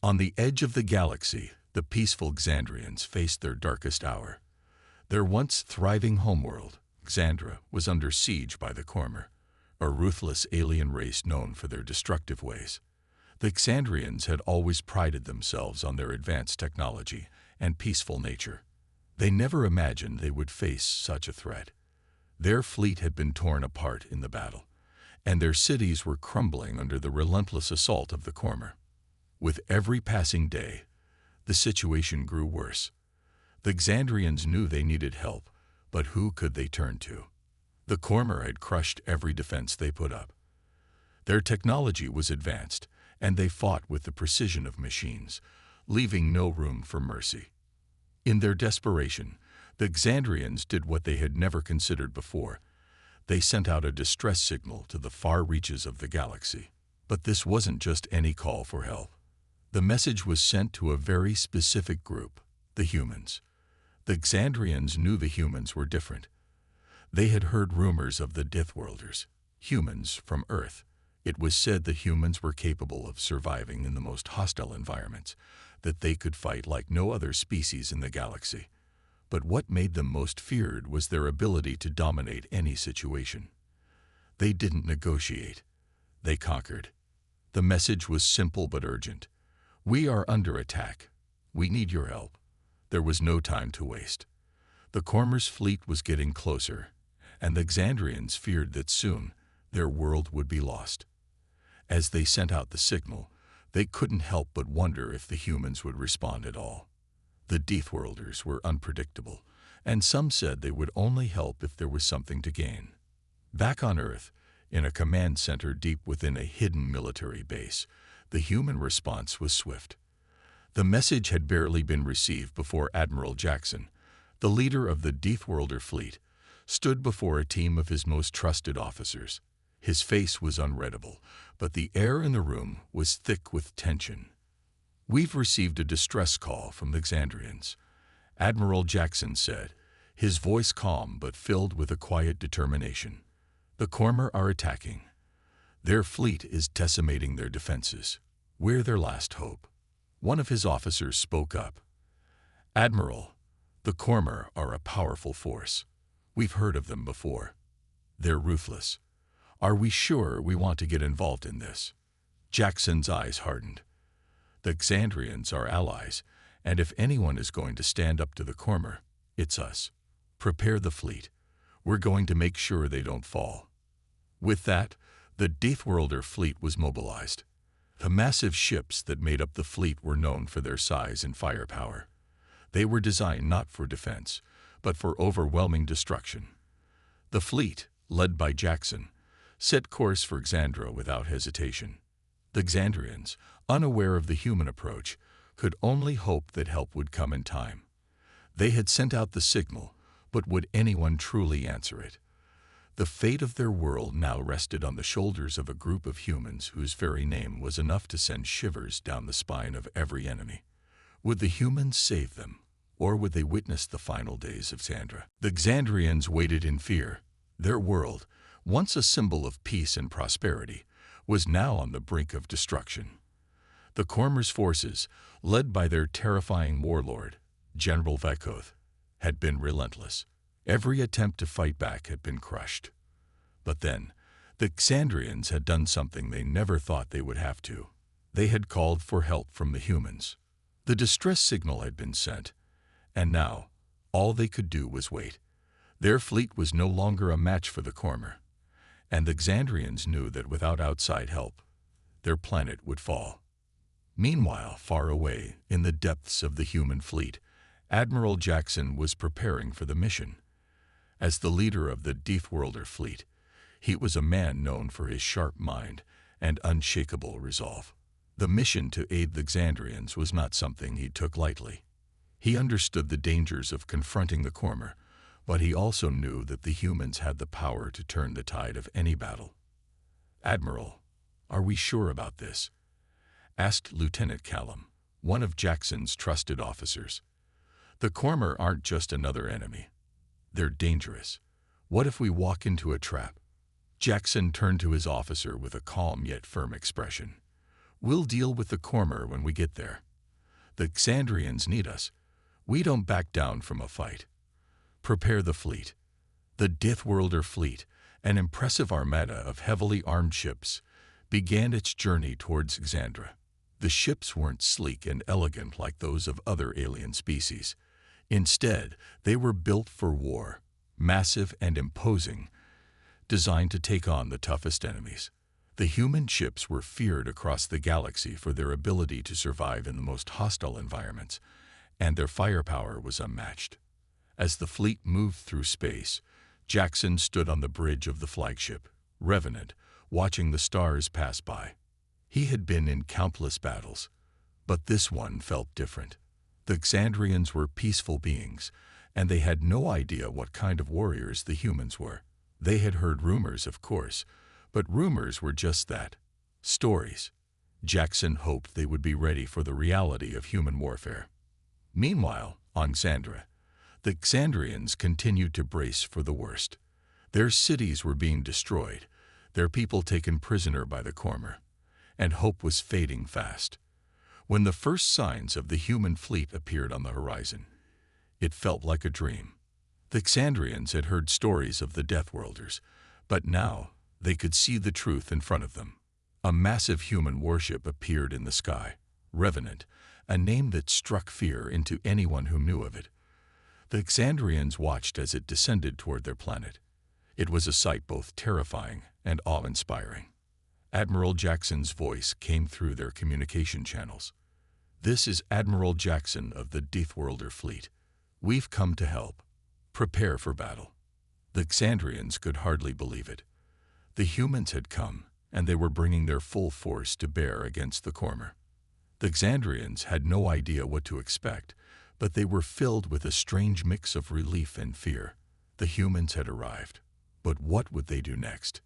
On the edge of the galaxy, the peaceful Xandrians faced their darkest hour. Their once thriving homeworld, Xandra, was under siege by the Cormer, a ruthless alien race known for their destructive ways. The Xandrians had always prided themselves on their advanced technology and peaceful nature. They never imagined they would face such a threat. Their fleet had been torn apart in the battle, and their cities were crumbling under the relentless assault of the Cormer. With every passing day, the situation grew worse. The Xandrians knew they needed help, but who could they turn to? The Cormer had crushed every defense they put up. Their technology was advanced, and they fought with the precision of machines, leaving no room for mercy. In their desperation, the Xandrians did what they had never considered before. They sent out a distress signal to the far reaches of the galaxy. But this wasn't just any call for help. The message was sent to a very specific group, the humans. The Xandrians knew the humans were different. They had heard rumors of the Deathworlders, humans from Earth. It was said that humans were capable of surviving in the most hostile environments, that they could fight like no other species in the galaxy. But what made them most feared was their ability to dominate any situation. They didn't negotiate. They conquered. The message was simple but urgent. We are under attack. We need your help. There was no time to waste. The Cormer's fleet was getting closer, and the Xandrians feared that soon their world would be lost. As they sent out the signal, they couldn't help but wonder if the humans would respond at all. The Deathworlders were unpredictable, and some said they would only help if there was something to gain. Back on Earth, in a command center deep within a hidden military base, the human response was swift. The message had barely been received before Admiral Jackson, the leader of the Deathworlder fleet, stood before a team of his most trusted officers. His face was unreadable, but the air in the room was thick with tension. "We've received a distress call from the Xandrians," Admiral Jackson said, his voice calm but filled with a quiet determination. "The Cormer are attacking. Their fleet is decimating their defenses. We're their last hope." One of his officers spoke up. "Admiral, the Cormer are a powerful force. We've heard of them before. They're ruthless. Are we sure we want to get involved in this?" Jackson's eyes hardened. "The Xandrians are allies, and if anyone is going to stand up to the Cormer, it's us. Prepare the fleet. We're going to make sure they don't fall." With that, the Deathworlder fleet was mobilized. The massive ships that made up the fleet were known for their size and firepower. They were designed not for defense, but for overwhelming destruction. The fleet, led by Jackson, set course for Xandra without hesitation. The Xandrians, unaware of the human approach, could only hope that help would come in time. They had sent out the signal, but would anyone truly answer it? The fate of their world now rested on the shoulders of a group of humans whose very name was enough to send shivers down the spine of every enemy. Would the humans save them, or would they witness the final days of Xandra? The Xandrians waited in fear. Their world, once a symbol of peace and prosperity, was now on the brink of destruction. The Cormer's forces, led by their terrifying warlord, General Vykoth, had been relentless. Every attempt to fight back had been crushed. But then, the Xandrians had done something they never thought they would have to. They had called for help from the humans. The distress signal had been sent, and now, all they could do was wait. Their fleet was no longer a match for the Cormer, and the Xandrians knew that without outside help, their planet would fall. Meanwhile, far away, in the depths of the human fleet, Admiral Jackson was preparing for the mission. As the leader of the Deathworlder fleet, he was a man known for his sharp mind and unshakable resolve. The mission to aid the Xandrians was not something he took lightly. He understood the dangers of confronting the Cormer, but he also knew that the humans had the power to turn the tide of any battle. "Admiral, are we sure about this?" asked Lieutenant Callum, one of Jackson's trusted officers. "The Cormer aren't just another enemy. They're dangerous. What if we walk into a trap?" Jackson turned to his officer with a calm yet firm expression. We'll deal with the Cormer when we get there. The Xandrians need us. We don't back down from a fight. Prepare the fleet. The Deathworlder fleet, an impressive armada of heavily armed ships, began its journey towards Xandra. The ships weren't sleek and elegant like those of other alien species. Instead, they were built for war, massive and imposing, designed to take on the toughest enemies. The human ships were feared across the galaxy for their ability to survive in the most hostile environments, and their firepower was unmatched. As the fleet moved through space, Jackson stood on the bridge of the flagship, Revenant, watching the stars pass by. He had been in countless battles, but this one felt different. The Xandrians were peaceful beings, and they had no idea what kind of warriors the humans were. They had heard rumors, of course, but rumors were just that, stories. Jackson hoped they would be ready for the reality of human warfare. Meanwhile, on Xandra, the Xandrians continued to brace for the worst. Their cities were being destroyed, their people taken prisoner by the Cormer, and hope was fading fast. When the first signs of the human fleet appeared on the horizon, it felt like a dream. The Xandrians had heard stories of the Deathworlders, but now they could see the truth in front of them. A massive human warship appeared in the sky, Revenant, a name that struck fear into anyone who knew of it. The Xandrians watched as it descended toward their planet. It was a sight both terrifying and awe-inspiring. Admiral Jackson's voice came through their communication channels. "This is Admiral Jackson of the Deathworlder fleet. We've come to help. Prepare for battle." The Xandrians could hardly believe it. The humans had come, and they were bringing their full force to bear against the Cormer. The Xandrians had no idea what to expect, but they were filled with a strange mix of relief and fear. The humans had arrived. But what would they do next?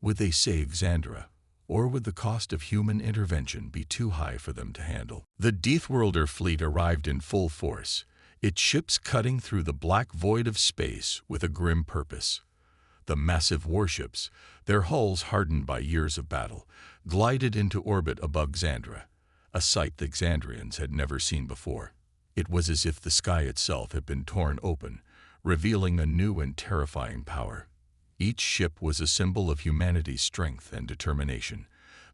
Would they save Xandra, or would the cost of human intervention be too high for them to handle? The Deathworlder fleet arrived in full force, its ships cutting through the black void of space with a grim purpose. The massive warships, their hulls hardened by years of battle, glided into orbit above Xandra, a sight the Xandrians had never seen before. It was as if the sky itself had been torn open, revealing a new and terrifying power. Each ship was a symbol of humanity's strength and determination,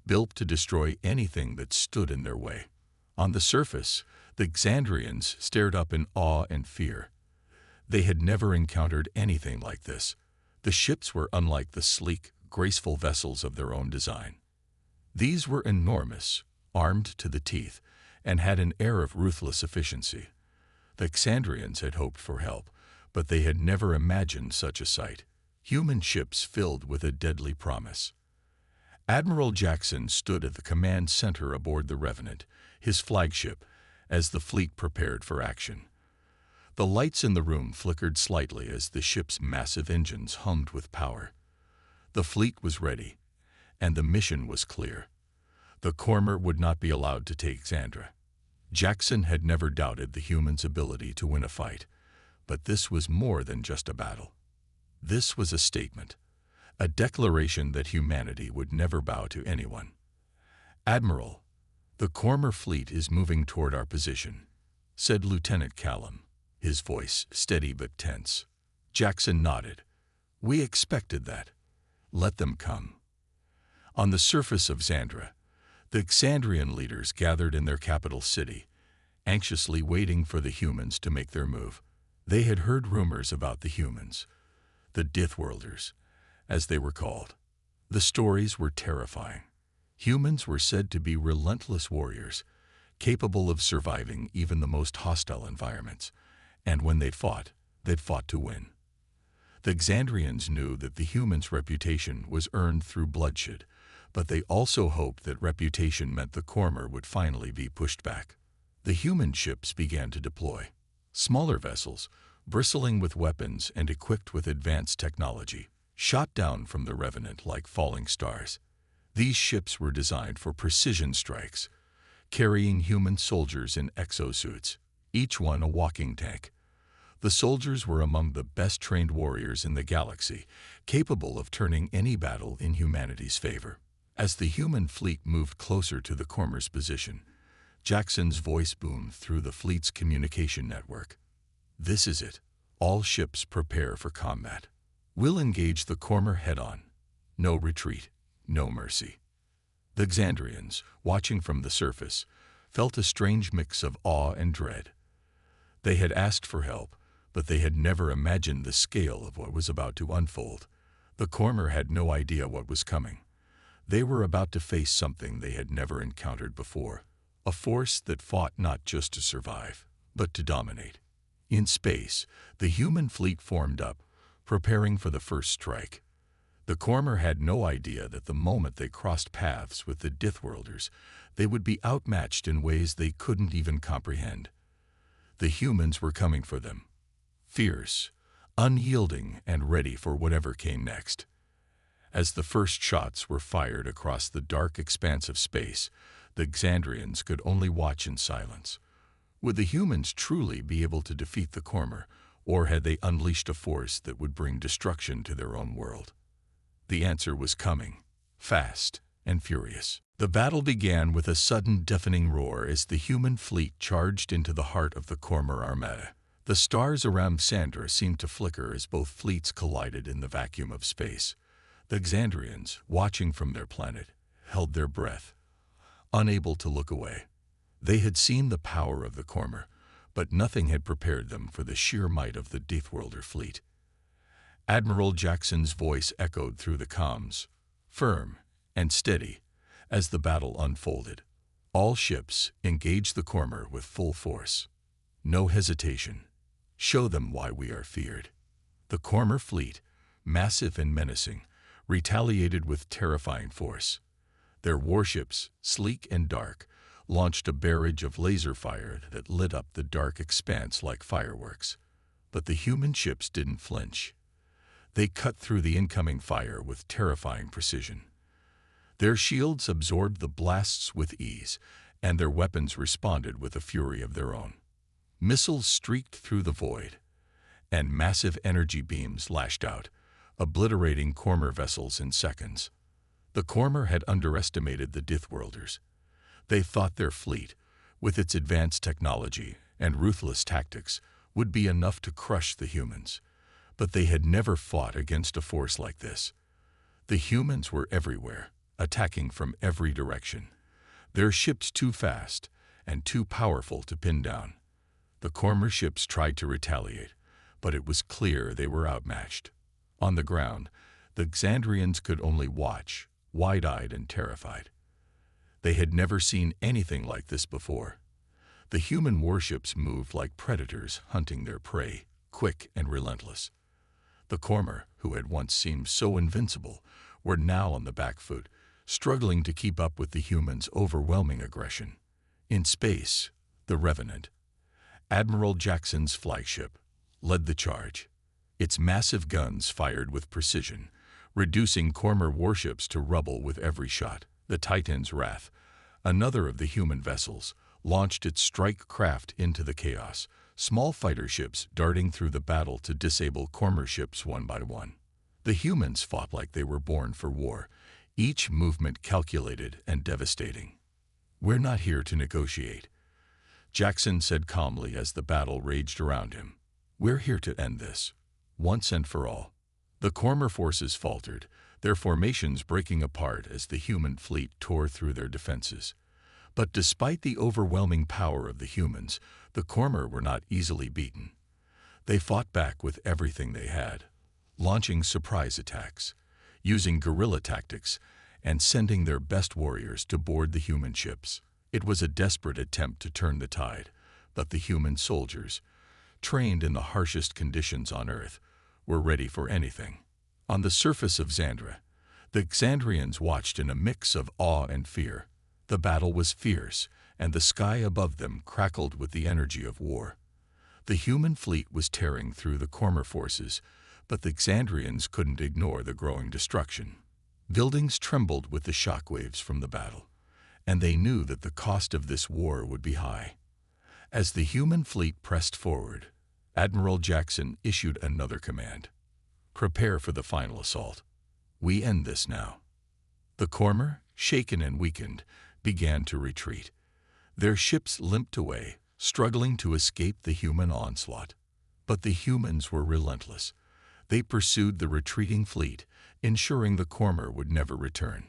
built to destroy anything that stood in their way. On the surface, the Xandrians stared up in awe and fear. They had never encountered anything like this. The ships were unlike the sleek, graceful vessels of their own design. These were enormous, armed to the teeth, and had an air of ruthless efficiency. The Xandrians had hoped for help, but they had never imagined such a sight. Human ships filled with a deadly promise. Admiral Jackson stood at the command center aboard the Revenant, his flagship, as the fleet prepared for action. The lights in the room flickered slightly as the ship's massive engines hummed with power. The fleet was ready, and the mission was clear. The Cormer would not be allowed to take Xandra. Jackson had never doubted the humans' ability to win a fight, but this was more than just a battle. This was a statement, a declaration that humanity would never bow to anyone. "Admiral, the Cormer fleet is moving toward our position," said Lieutenant Callum, his voice steady but tense. Jackson nodded. "We expected that. Let them come." On the surface of Xandra, the Xandrian leaders gathered in their capital city, anxiously waiting for the humans to make their move. They had heard rumors about the humans, the Deathworlders, as they were called. The stories were terrifying. Humans were said to be relentless warriors, capable of surviving even the most hostile environments, and when they'd fought to win. The Xandrians knew that the humans' reputation was earned through bloodshed, but they also hoped that reputation meant the Cormer would finally be pushed back. The human ships began to deploy. Smaller vessels, bristling with weapons and equipped with advanced technology, shot down from the Revenant like falling stars. These ships were designed for precision strikes, carrying human soldiers in exosuits, each one a walking tank. The soldiers were among the best-trained warriors in the galaxy, capable of turning any battle in humanity's favor. As the human fleet moved closer to the Cormer's position, Jackson's voice boomed through the fleet's communication network. "This is it. All ships prepare for combat. We'll engage the Cormer head-on. No retreat, no mercy." The Xandrians, watching from the surface, felt a strange mix of awe and dread. They had asked for help, but they had never imagined the scale of what was about to unfold. The Cormer had no idea what was coming. They were about to face something they had never encountered before, a force that fought not just to survive, but to dominate. In space, the human fleet formed up, preparing for the first strike. The Cormer had no idea that the moment they crossed paths with the Deathworlders, they would be outmatched in ways they couldn't even comprehend. The humans were coming for them, fierce, unyielding, and ready for whatever came next. As the first shots were fired across the dark expanse of space, the Xandrians could only watch in silence. Would the humans truly be able to defeat the Cormer, or had they unleashed a force that would bring destruction to their own world? The answer was coming, fast and furious. The battle began with a sudden deafening roar as the human fleet charged into the heart of the Cormer armada. The stars around Xandra seemed to flicker as both fleets collided in the vacuum of space. The Xandrians, watching from their planet, held their breath, unable to look away. They had seen the power of the Cormer, but nothing had prepared them for the sheer might of the Deathworlder fleet. Admiral Jackson's voice echoed through the comms, firm and steady, as the battle unfolded. "All ships engage the Cormer with full force. No hesitation. Show them why we are feared." The Cormer fleet, massive and menacing, retaliated with terrifying force. Their warships, sleek and dark, launched a barrage of laser fire that lit up the dark expanse like fireworks. But the human ships didn't flinch. They cut through the incoming fire with terrifying precision. Their shields absorbed the blasts with ease, and their weapons responded with a fury of their own. Missiles streaked through the void, and massive energy beams lashed out, obliterating Cormer vessels in seconds. The Cormer had underestimated the Deathworlders. They thought their fleet, with its advanced technology and ruthless tactics, would be enough to crush the humans. But they had never fought against a force like this. The humans were everywhere, attacking from every direction. Their ships too fast and too powerful to pin down. The Cormer ships tried to retaliate, but it was clear they were outmatched. On the ground, the Xandrians could only watch, wide-eyed and terrified. They had never seen anything like this before. The human warships moved like predators hunting their prey, quick and relentless. The Cormer, who had once seemed so invincible, were now on the back foot, struggling to keep up with the humans' overwhelming aggression. In space, the Revenant, Admiral Jackson's flagship, led the charge. Its massive guns fired with precision, reducing Cormer warships to rubble with every shot. The Titan's Wrath, another of the human vessels, launched its strike craft into the chaos, small fighter ships darting through the battle to disable Cormer ships one by one. The humans fought like they were born for war, each movement calculated and devastating. "We're not here to negotiate," Jackson said calmly as the battle raged around him. "We're here to end this, once and for all." The Cormer forces faltered, their formations breaking apart as the human fleet tore through their defenses. But despite the overwhelming power of the humans, the Cormer were not easily beaten. They fought back with everything they had, launching surprise attacks, using guerrilla tactics, and sending their best warriors to board the human ships. It was a desperate attempt to turn the tide, but the human soldiers, trained in the harshest conditions on Earth, were ready for anything. On the surface of Xandra, the Xandrians watched in a mix of awe and fear. The battle was fierce, and the sky above them crackled with the energy of war. The human fleet was tearing through the Cormer forces, but the Xandrians couldn't ignore the growing destruction. Buildings trembled with the shockwaves from the battle, and they knew that the cost of this war would be high. As the human fleet pressed forward, Admiral Jackson issued another command. "Prepare for the final assault. We end this now." The Cormer, shaken and weakened, began to retreat. Their ships limped away, struggling to escape the human onslaught. But the humans were relentless. They pursued the retreating fleet, ensuring the Cormer would never return.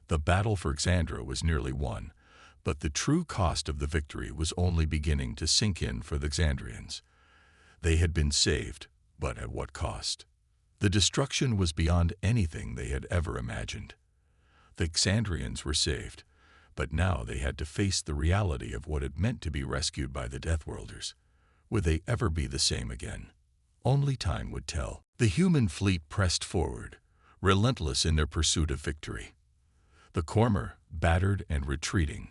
The battle for Xandra was nearly won, but the true cost of the victory was only beginning to sink in for the Xandrians. They had been saved, but at what cost? The destruction was beyond anything they had ever imagined. The Xandrians were saved, but now they had to face the reality of what it meant to be rescued by the Deathworlders. Would they ever be the same again? Only time would tell. The human fleet pressed forward, relentless in their pursuit of victory. The Cormer, battered and retreating,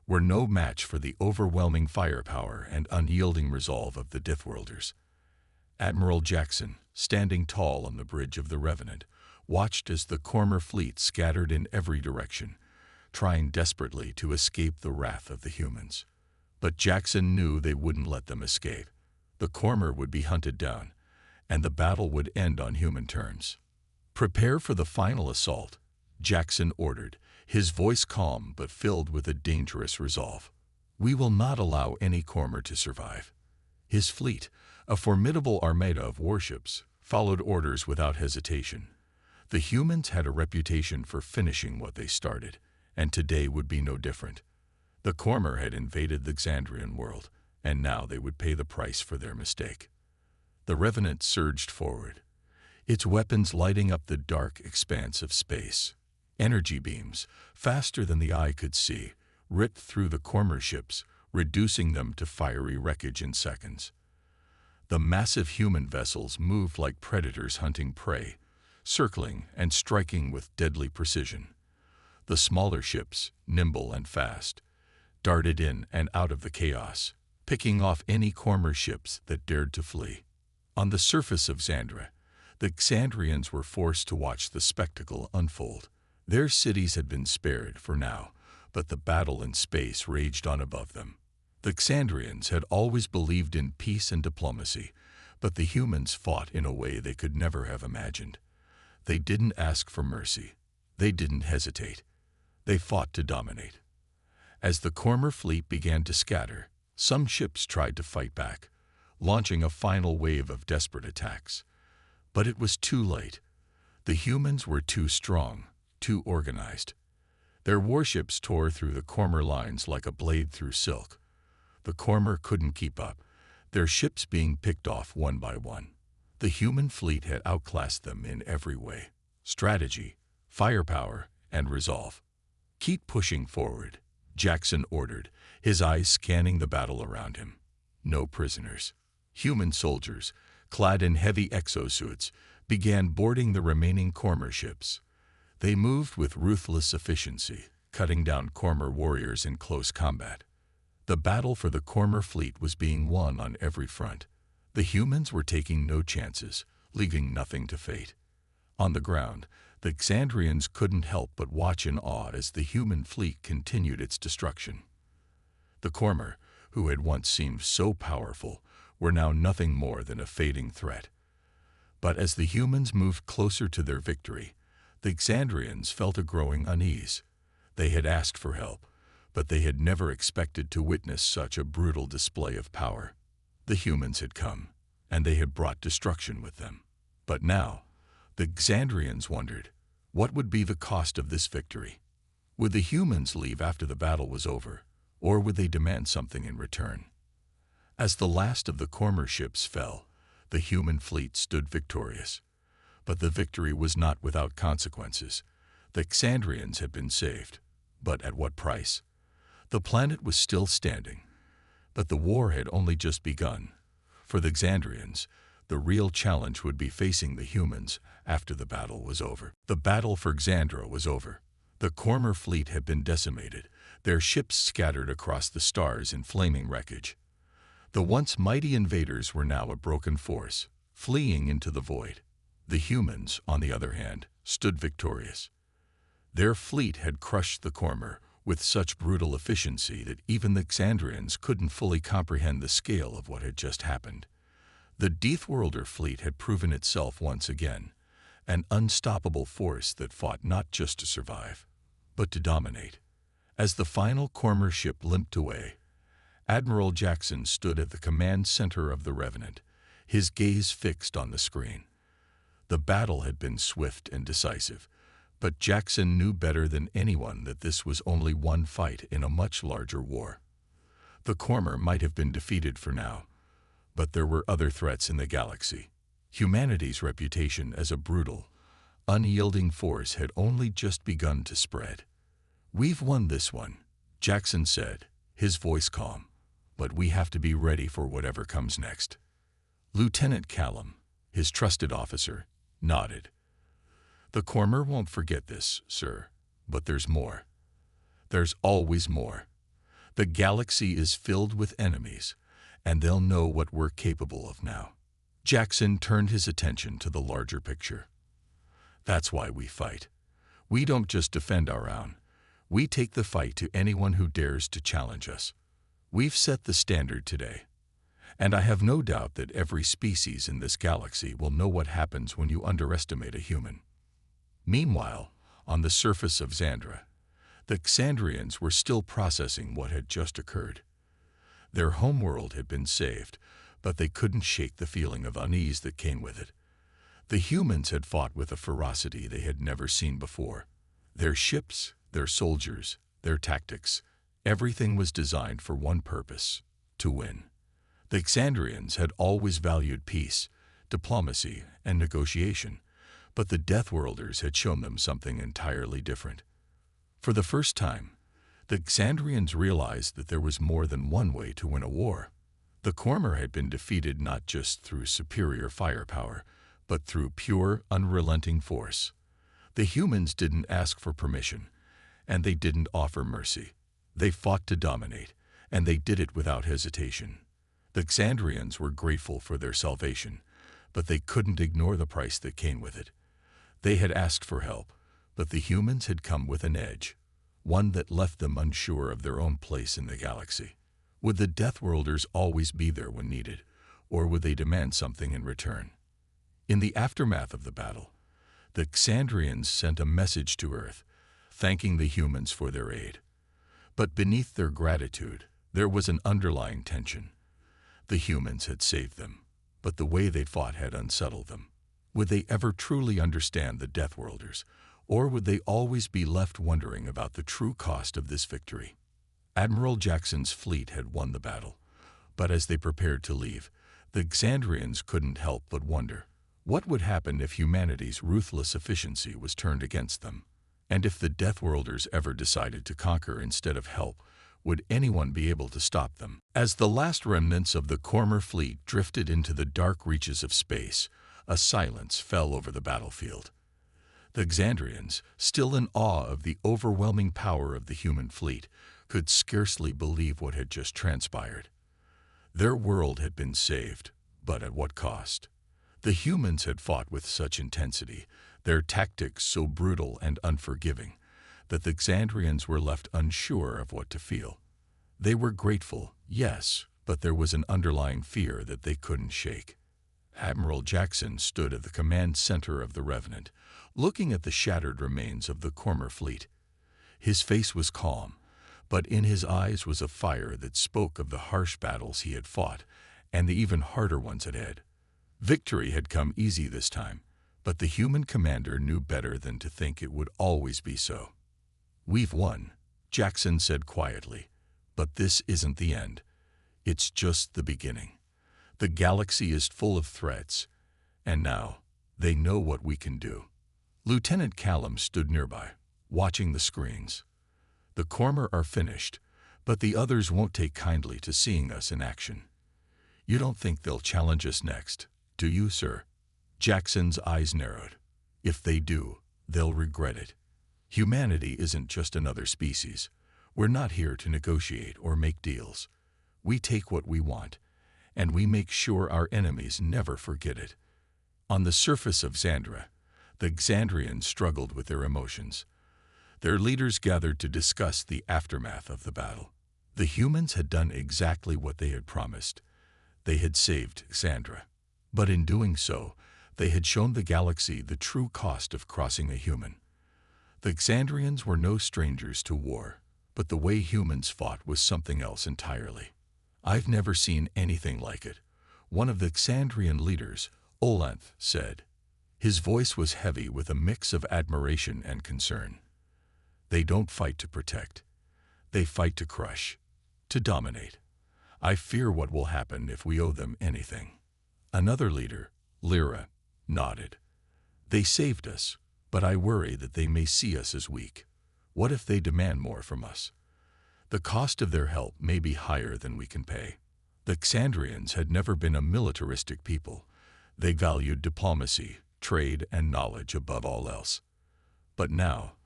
were no match for the overwhelming firepower and unyielding resolve of the Deathworlders. Admiral Jackson, standing tall on the bridge of the Revenant, watched as the Cormer fleet scattered in every direction, trying desperately to escape the wrath of the humans. But Jackson knew they wouldn't let them escape. The Cormer would be hunted down, and the battle would end on human terms. "Prepare for the final assault," Jackson ordered, his voice calm but filled with a dangerous resolve. "We will not allow any Cormer to survive." His fleet, a formidable armada of warships, followed orders without hesitation. The humans had a reputation for finishing what they started, and today would be no different. The Cormer had invaded the Xandrian world, and now they would pay the price for their mistake. The Revenant surged forward, its weapons lighting up the dark expanse of space. Energy beams, faster than the eye could see, ripped through the Cormer ships, reducing them to fiery wreckage in seconds. The massive human vessels moved like predators hunting prey, circling and striking with deadly precision. The smaller ships, nimble and fast, darted in and out of the chaos, picking off any Cormer ships that dared to flee. On the surface of Xandra, the Xandrians were forced to watch the spectacle unfold. Their cities had been spared for now, but the battle in space raged on above them. The Xandrians had always believed in peace and diplomacy, but the humans fought in a way they could never have imagined. They didn't ask for mercy. They didn't hesitate. They fought to dominate. As the Cormer fleet began to scatter, some ships tried to fight back, launching a final wave of desperate attacks. But it was too late. The humans were too strong, too organized. Their warships tore through the Cormer lines like a blade through silk. The Cormer couldn't keep up, their ships being picked off one by one. The human fleet had outclassed them in every way: strategy, firepower, and resolve. "Keep pushing forward," Jackson ordered, his eyes scanning the battle around him. No prisoners. Human soldiers, clad in heavy exosuits, began boarding the remaining Cormer ships. They moved with ruthless efficiency, cutting down Cormer warriors in close combat. The battle for the Cormer fleet was being won on every front. The humans were taking no chances, leaving nothing to fate. On the ground, the Xandrians couldn't help but watch in awe as the human fleet continued its destruction. The Cormer, who had once seemed so powerful, were now nothing more than a fading threat. But as the humans moved closer to their victory, the Xandrians felt a growing unease. They had asked for help, but they had never expected to witness such a brutal display of power. The humans had come, and they had brought destruction with them. But now, the Xandrians wondered, what would be the cost of this victory? Would the humans leave after the battle was over, or would they demand something in return? As the last of the Cormer ships fell, the human fleet stood victorious. But the victory was not without consequences. The Xandrians had been saved, but at what price? The planet was still standing, but the war had only just begun. For the Xandrians, the real challenge would be facing the humans after the battle was over. The battle for Xandra was over. The Cormer fleet had been decimated, their ships scattered across the stars in flaming wreckage. The once mighty invaders were now a broken force, fleeing into the void. The humans, on the other hand, stood victorious. Their fleet had crushed the Cormer with such brutal efficiency that even the Xandrians couldn't fully comprehend the scale of what had just happened. The Deathworlder fleet had proven itself once again, an unstoppable force that fought not just to survive, but to dominate. As the final Cormer ship limped away, Admiral Jackson stood at the command center of the Revenant, his gaze fixed on the screen. The battle had been swift and decisive, but Jackson knew better than anyone that this was only one fight in a much larger war. The Cormer might have been defeated for now, but there were other threats in the galaxy. Humanity's reputation as a brutal, unyielding force had only just begun to spread. "We've won this one," Jackson said, his voice calm, "but we have to be ready for whatever comes next." Lieutenant Callum, his trusted officer, nodded. "The Cormer won't forget this, sir, but there's more. There's always more. The galaxy is filled with enemies, and they'll know what we're capable of now." Jackson turned his attention to the larger picture. "That's why we fight. We don't just defend our own. We take the fight to anyone who dares to challenge us. We've set the standard today, and I have no doubt that every species in this galaxy will know what happens when you underestimate a human." Meanwhile, on the surface of Xandra, the Xandrians were still processing what had just occurred. Their homeworld had been saved, but they couldn't shake the feeling of unease that came with it. The humans had fought with a ferocity they had never seen before. Their ships, their soldiers, their tactics, everything was designed for one purpose: to win. The Xandrians had always valued peace, diplomacy, and negotiation, but the Deathworlders had shown them something entirely different. For the first time, the Xandrians realized that there was more than one way to win a war. The Cormer had been defeated not just through superior firepower, but through pure, unrelenting force. The humans didn't ask for permission, and they didn't offer mercy. They fought to dominate, and they did it without hesitation. The Xandrians were grateful for their salvation, but they couldn't ignore the price that came with it. They had asked for help, but the humans had come with an edge, one that left them unsure of their own place in the galaxy. Would the Deathworlders always be there when needed, or would they demand something in return? In the aftermath of the battle, the Xandrians sent a message to Earth, thanking the humans for their aid. But beneath their gratitude, there was an underlying tension. The humans had saved them, but the way they fought had unsettled them. Would they ever truly understand the Deathworlders, or would they always be left wondering about the true cost of this victory? Admiral Jackson's fleet had won the battle, but as they prepared to leave, the Xandrians couldn't help but wonder, what would happen if humanity's ruthless efficiency was turned against them? And if the Deathworlders ever decided to conquer instead of help, would anyone be able to stop them? As the last remnants of the Cormer fleet drifted into the dark reaches of space, a silence fell over the battlefield. The Xandrians, still in awe of the overwhelming power of the human fleet, could scarcely believe what had just transpired. Their world had been saved, but at what cost? The humans had fought with such intensity, their tactics so brutal and unforgiving, that the Xandrians were left unsure of what to feel. They were grateful, yes, but there was an underlying fear that they couldn't shake. Admiral Jackson stood at the command center of the Revenant, looking at the shattered remains of the Cormer fleet. His face was calm, but in his eyes was a fire that spoke of the harsh battles he had fought and the even harder ones ahead. Victory had come easy this time, but the human commander knew better than to think it would always be so. "We've won," Jackson said quietly, "but this isn't the end. It's just the beginning. The galaxy is full of threats, and now they know what we can do." Lieutenant Callum stood nearby, watching the screens. "The Cormer are finished, but the others won't take kindly to seeing us in action. You don't think they'll challenge us next, do you, sir?" Jackson's eyes narrowed. "If they do, they'll regret it. Humanity isn't just another species. We're not here to negotiate or make deals. We take what we want, and we make sure our enemies never forget it." On the surface of Xandra, the Xandrians struggled with their emotions. Their leaders gathered to discuss the aftermath of the battle. The humans had done exactly what they had promised. They had saved Xandra. But in doing so, they had shown the galaxy the true cost of crossing a human. The Xandrians were no strangers to war, but the way humans fought was something else entirely. "I've never seen anything like it," one of the Xandrian leaders, Olenth, said. His voice was heavy with a mix of admiration and concern. "They don't fight to protect. They fight to crush, to dominate. I fear what will happen if we owe them anything." Another leader, Lyra, nodded. "They saved us, but I worry that they may see us as weak. What if they demand more from us? The cost of their help may be higher than we can pay." The Xandrians had never been a militaristic people. They valued diplomacy, trade, and knowledge above all else. But now,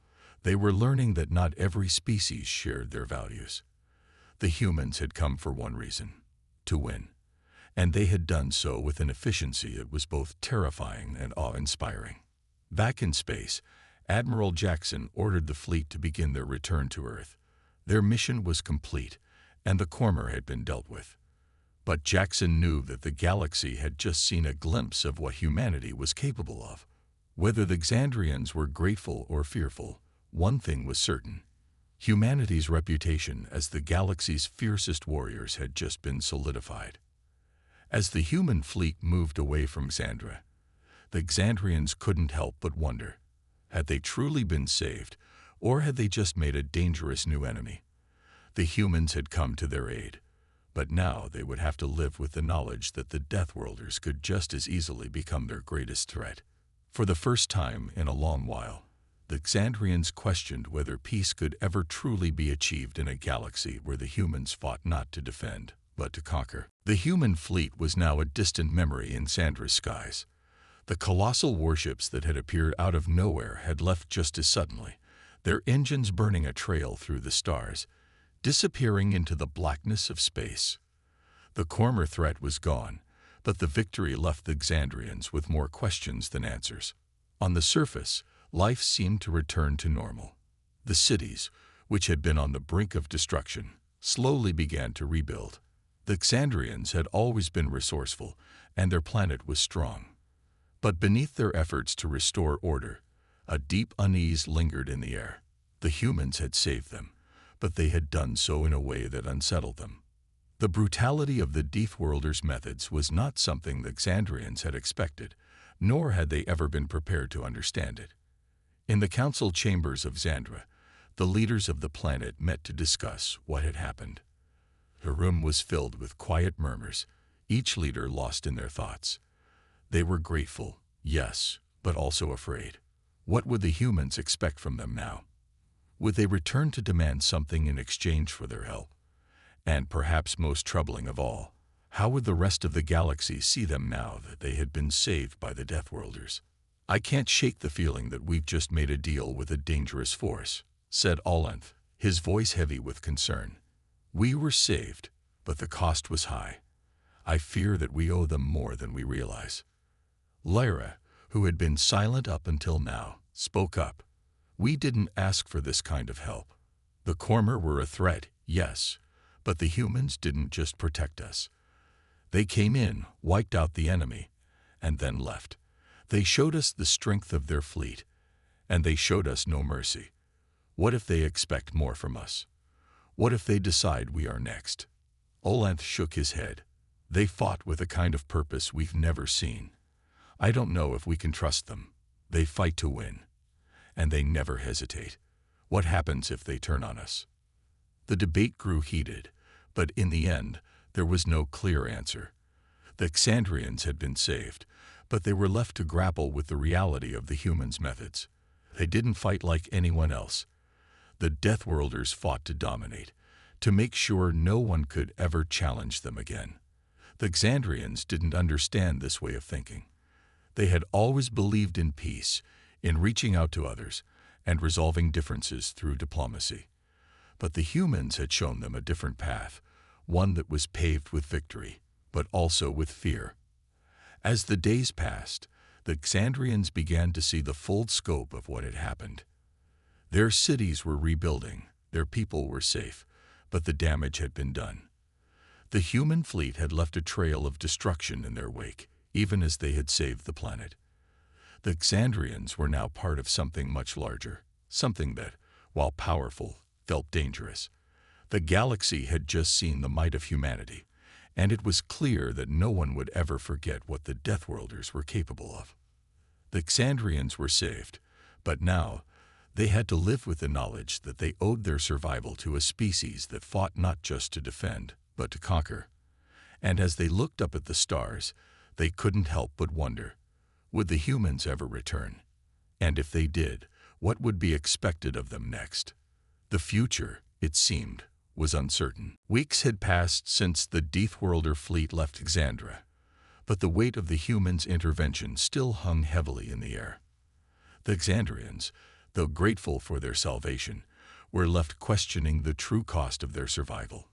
they were learning that not every species shared their values. The humans had come for one reason: to win. And they had done so with an efficiency that was both terrifying and awe-inspiring. Back in space, Admiral Jackson ordered the fleet to begin their return to Earth. Their mission was complete, and the Cormer had been dealt with. But Jackson knew that the galaxy had just seen a glimpse of what humanity was capable of. Whether the Xandrians were grateful or fearful, one thing was certain: humanity's reputation as the galaxy's fiercest warriors had just been solidified. As the human fleet moved away from Xandra, the Xandrians couldn't help but wonder: had they truly been saved, or had they just made a dangerous new enemy? The humans had come to their aid, but now they would have to live with the knowledge that the Deathworlders could just as easily become their greatest threat. For the first time in a long while, the Xandrians questioned whether peace could ever truly be achieved in a galaxy where the humans fought not to defend, but to conquer. The human fleet was now a distant memory in Xandra's skies. The colossal warships that had appeared out of nowhere had left just as suddenly, their engines burning a trail through the stars, disappearing into the blackness of space. The Cormer threat was gone, but the victory left the Xandrians with more questions than answers. On the surface, life seemed to return to normal. The cities, which had been on the brink of destruction, slowly began to rebuild. The Xandrians had always been resourceful, and their planet was strong. But beneath their efforts to restore order, a deep unease lingered in the air. The humans had saved them, but they had done so in a way that unsettled them. The brutality of the Deathworlders' methods was not something the Xandrians had expected, nor had they ever been prepared to understand it. In the council chambers of Xandra, the leaders of the planet met to discuss what had happened. The room was filled with quiet murmurs, each leader lost in their thoughts. They were grateful, yes, but also afraid. What would the humans expect from them now? Would they return to demand something in exchange for their help? And perhaps most troubling of all, how would the rest of the galaxy see them now that they had been saved by the Deathworlders? "I can't shake the feeling that we've just made a deal with a dangerous force," said Olenth, his voice heavy with concern. "We were saved, but the cost was high. I fear that we owe them more than we realize." Lyra, who had been silent up until now, spoke up. "We didn't ask for this kind of help. The Cormer were a threat, yes, but the humans didn't just protect us. They came in, wiped out the enemy, and then left. They showed us the strength of their fleet, and they showed us no mercy. What if they expect more from us? What if they decide we are next?" Olenth shook his head. "They fought with a kind of purpose we've never seen. I don't know if we can trust them. They fight to win, and they never hesitate. What happens if they turn on us?" The debate grew heated, but in the end, there was no clear answer. The Xandrians had been saved, but they were left to grapple with the reality of the humans' methods. They didn't fight like anyone else. The Deathworlders fought to dominate, to make sure no one could ever challenge them again. The Xandrians didn't understand this way of thinking. They had always believed in peace, in reaching out to others, and resolving differences through diplomacy. But the humans had shown them a different path, one that was paved with victory, but also with fear. As the days passed, the Xandrians began to see the full scope of what had happened. Their cities were rebuilding, their people were safe, but the damage had been done. The human fleet had left a trail of destruction in their wake, even as they had saved the planet. The Xandrians were now part of something much larger, something that, while powerful, felt dangerous. The galaxy had just seen the might of humanity, and it was clear that no one would ever forget what the Deathworlders were capable of. The Xandrians were saved, but now they had to live with the knowledge that they owed their survival to a species that fought not just to defend, but to conquer. And as they looked up at the stars, they couldn't help but wonder, would the humans ever return? And if they did, what would be expected of them next? The future, it seemed, was uncertain. Weeks had passed since the Deathworlder fleet left Xandra, but the weight of the humans' intervention still hung heavily in the air. The Xandrians, though grateful for their salvation, were left questioning the true cost of their survival.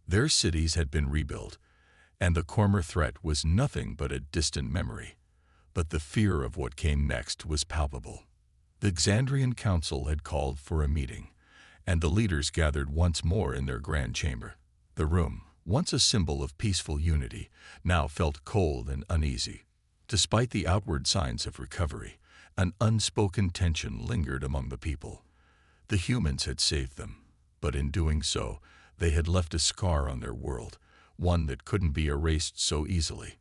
Their cities had been rebuilt, and the Cormer threat was nothing but a distant memory. But the fear of what came next was palpable. The Xandrian Council had called for a meeting, and the leaders gathered once more in their grand chamber. The room, once a symbol of peaceful unity, now felt cold and uneasy. Despite the outward signs of recovery, an unspoken tension lingered among the people. The humans had saved them, but in doing so, they had left a scar on their world, one that couldn't be erased so easily.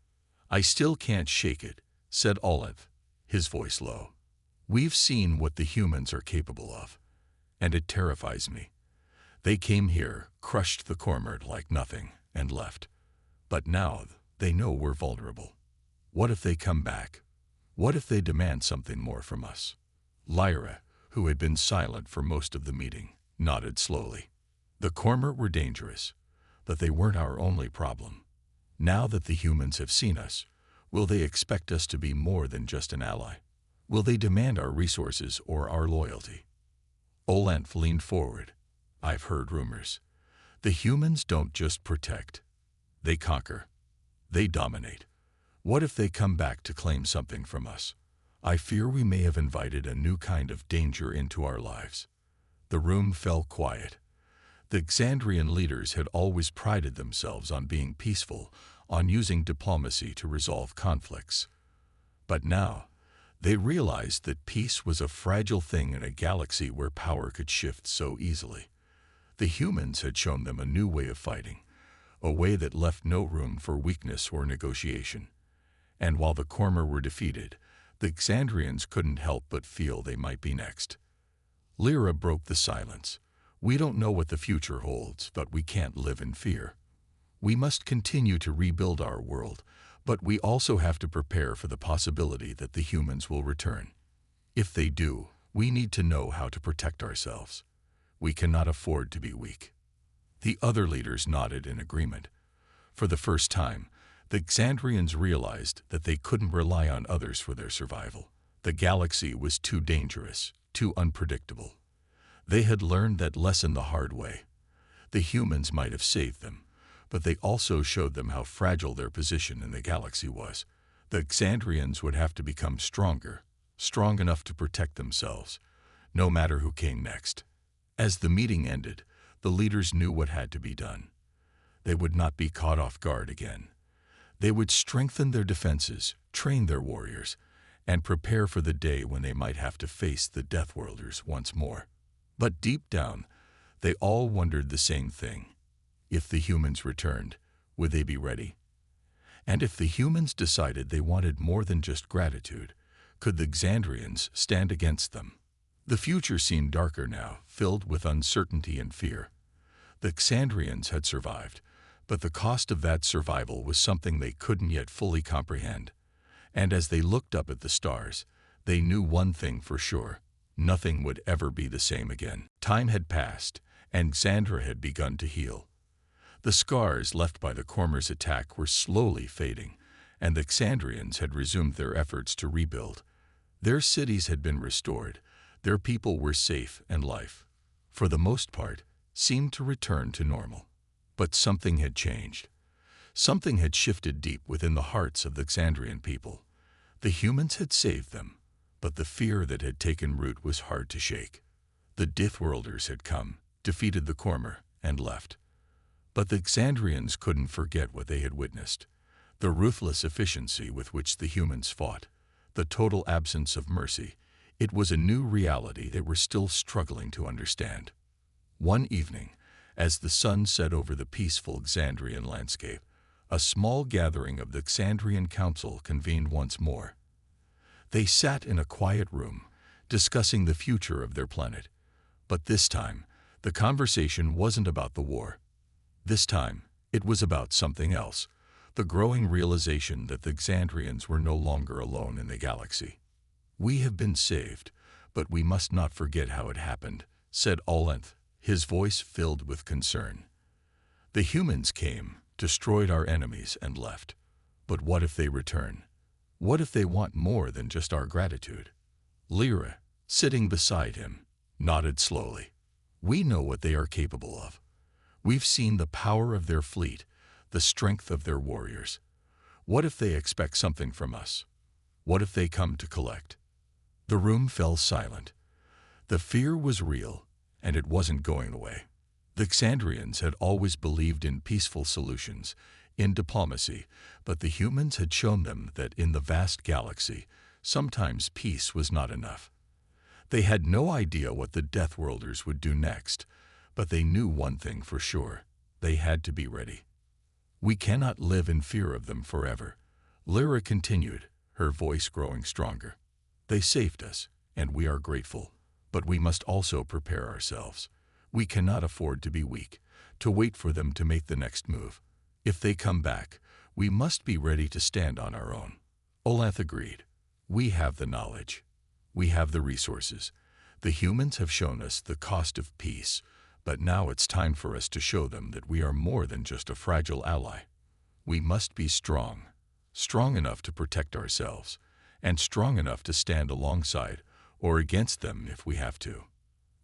"I still can't shake it," said Olive, his voice low. "We've seen what the humans are capable of, and it terrifies me. They came here, crushed the Cormer like nothing, and left. But now they know we're vulnerable. What if they come back? What if they demand something more from us?" Lyra, who had been silent for most of the meeting, nodded slowly. "The Cormer were dangerous, but they weren't our only problem. Now that the humans have seen us, will they expect us to be more than just an ally? Will they demand our resources or our loyalty?" Olanth leaned forward. "I've heard rumors. The humans don't just protect. They conquer. They dominate. What if they come back to claim something from us? I fear we may have invited a new kind of danger into our lives." The room fell quiet. The Xandrian leaders had always prided themselves on being peaceful, on using diplomacy to resolve conflicts. But now, they realized that peace was a fragile thing in a galaxy where power could shift so easily. The humans had shown them a new way of fighting, a way that left no room for weakness or negotiation. And while the Cormer were defeated, the Xandrians couldn't help but feel they might be next. Lyra broke the silence. "We don't know what the future holds, but we can't live in fear. We must continue to rebuild our world, but we also have to prepare for the possibility that the humans will return. If they do, we need to know how to protect ourselves. We cannot afford to be weak." The other leaders nodded in agreement. For the first time, the Xandrians realized that they couldn't rely on others for their survival. The galaxy was too dangerous, too unpredictable. They had learned that lesson the hard way. The humans might have saved them, but they also showed them how fragile their position in the galaxy was. The Xandrians would have to become stronger, strong enough to protect themselves, no matter who came next. As the meeting ended, the leaders knew what had to be done. They would not be caught off guard again. They would strengthen their defenses, train their warriors, and prepare for the day when they might have to face the Deathworlders once more. But deep down, they all wondered the same thing. If the humans returned, would they be ready? And if the humans decided they wanted more than just gratitude, could the Xandrians stand against them? The future seemed darker now, filled with uncertainty and fear. The Xandrians had survived, but the cost of that survival was something they couldn't yet fully comprehend. And as they looked up at the stars, they knew one thing for sure: nothing would ever be the same again. Time had passed, and Xandra had begun to heal. The scars left by the Cormer's attack were slowly fading, and the Xandrians had resumed their efforts to rebuild. Their cities had been restored, their people were safe, and life, for the most part, seemed to return to normal. But something had changed. Something had shifted deep within the hearts of the Xandrian people. The humans had saved them, but the fear that had taken root was hard to shake. The Deathworlders had come, defeated the Cormer, and left. But the Xandrians couldn't forget what they had witnessed: the ruthless efficiency with which the humans fought, the total absence of mercy, It was a new reality they were still struggling to understand. One evening, as the sun set over the peaceful Xandrian landscape, a small gathering of the Xandrian Council convened once more. They sat in a quiet room, discussing the future of their planet. But this time, the conversation wasn't about the war. This time, it was about something else, the growing realization that the Xandrians were no longer alone in the galaxy. "We have been saved, but we must not forget how it happened," said Olenth, his voice filled with concern. "The humans came, destroyed our enemies, and left. But what if they return? What if they want more than just our gratitude?" Lyra, sitting beside him, nodded slowly. "We know what they are capable of. We've seen the power of their fleet, the strength of their warriors. What if they expect something from us? What if they come to collect?" The room fell silent. The fear was real, and it wasn't going away. The Xandrians had always believed in peaceful solutions, in diplomacy, but the humans had shown them that in the vast galaxy, sometimes peace was not enough. They had no idea what the Deathworlders would do next, but they knew one thing for sure: they had to be ready. "We cannot live in fear of them forever," Lyra continued, her voice growing stronger. "They saved us, and we are grateful, but we must also prepare ourselves. We cannot afford to be weak, to wait for them to make the next move. If they come back, we must be ready to stand on our own." Olenth agreed. "We have the knowledge. We have the resources. The humans have shown us the cost of peace, but now it's time for us to show them that we are more than just a fragile ally. We must be strong, strong enough to protect ourselves, and strong enough to stand alongside or against them if we have to."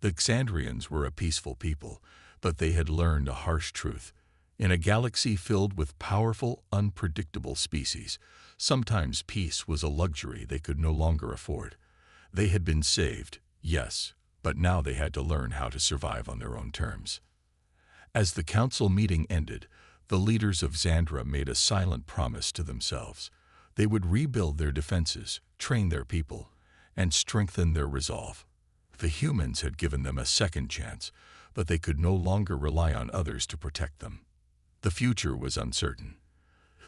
The Xandrians were a peaceful people, but they had learned a harsh truth. In a galaxy filled with powerful, unpredictable species, sometimes peace was a luxury they could no longer afford. They had been saved, yes, but now they had to learn how to survive on their own terms. As the council meeting ended, the leaders of Xandra made a silent promise to themselves. They would rebuild their defenses, train their people, and strengthen their resolve. The humans had given them a second chance, but they could no longer rely on others to protect them. The future was uncertain.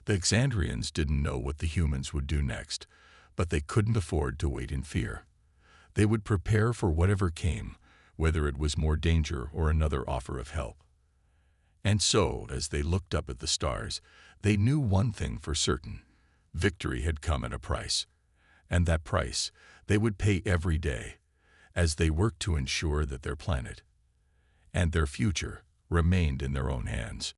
The Xandrians didn't know what the humans would do next, but they couldn't afford to wait in fear. They would prepare for whatever came, whether it was more danger or another offer of help. And so, as they looked up at the stars, they knew one thing for certain: victory had come at a price. And that price they would pay every day, as they worked to ensure that their planet and their future remained in their own hands.